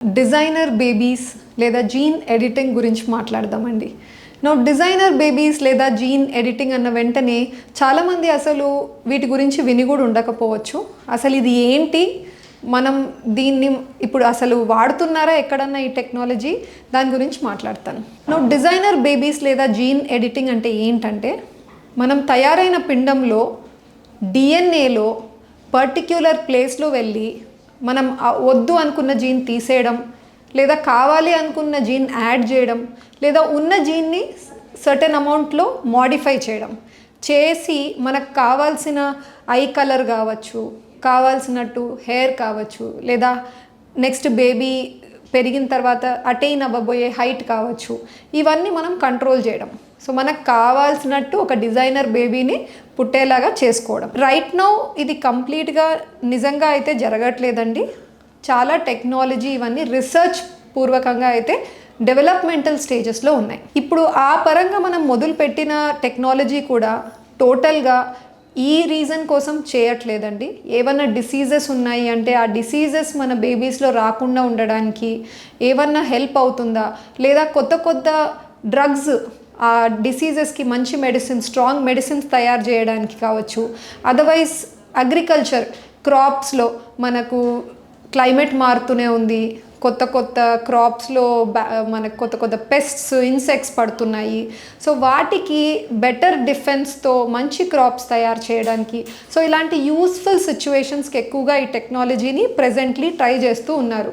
Designer babies లేదా gene editing గురించి మాట్లాడదామండి. డిజైనర్ బేబీస్ లేదా జీన్ ఎడిటింగ్ అన్న వెంటనే చాలామంది అసలు వీటి గురించి విని కూడా ఉండకపోవచ్చు. అసలు ఇది ఏంటి, మనం దీన్ని ఇప్పుడు అసలు వాడుతున్నారా ఎక్కడన్నా ఈ టెక్నాలజీ, దాని గురించి మాట్లాడతాను. డిజైనర్ బేబీస్ లేదా జీన్ ఎడిటింగ్ అంటే ఏంటంటే, మనం తయారైన పిండంలో డిఎన్ఏలో పర్టిక్యులర్ ప్లేస్లో వెళ్ళి మనం వద్దు అనుకున్న జీన్ తీసేయడం, లేదా కావాలి అనుకున్న జీన్ యాడ్ చేయడం, లేదా ఉన్న జీన్ని సర్టెన్ అమౌంట్లో మోడిఫై చేయడం చేసి మనకు కావాల్సిన ఐ కలర్ కావచ్చు, కావాల్సినట్టు హెయిర్ కావచ్చు, లేదా నెక్స్ట్ బేబీ పెరిగిన తర్వాత అటైన్ అవ్వబోయే హైట్ కావచ్చు, ఇవన్నీ మనం కంట్రోల్ చేయడం. సో మనకు కావాల్సినట్టు ఒక డిజైనర్ బేబీని పుట్టేలాగా చేసుకోవడం. రైట్ నౌ ఇది కంప్లీట్గా నిజంగా అయితే జరగట్లేదండి. చాలా టెక్నాలజీ ఇవన్నీ రీసెర్చ్ పూర్వకంగా అయితే డెవలప్మెంటల్ స్టేజెస్లో ఉన్నాయి. ఇప్పుడు ఆ పరంగా మనం మొదలుపెట్టిన టెక్నాలజీ కూడా టోటల్గా ఈ రీజన్ కోసం చేయట్లేదండి. ఏమన్నా డిసీజెస్ ఉన్నాయి అంటే ఆ డిసీజెస్ మన బేబీస్లో రాకుండా ఉండడానికి ఏమన్నా హెల్ప్ అవుతుందా, లేదా కొత్త డ్రగ్స్ ఆ డిసీజెస్కి మంచి మెడిసిన్స్, స్ట్రాంగ్ మెడిసిన్స్ తయారు చేయడానికి కావచ్చు. అదర్వైజ్ అగ్రికల్చర్ క్రాప్స్లో మనకు క్లైమేట్ మారుతూనే ఉంది, కొత్త క్రాప్స్లో మనకు కొత్త పెస్ట్స్, ఇన్సెక్ట్స్ పడుతున్నాయి. సో వాటికి బెటర్ డిఫెన్స్తో మంచి క్రాప్స్ తయారు చేయడానికి, సో ఇలాంటి యూస్ఫుల్ సిచ్యువేషన్స్కి ఎక్కువగా ఈ టెక్నాలజీని ప్రెజెంట్లీ ట్రై చేస్తూ ఉన్నారు.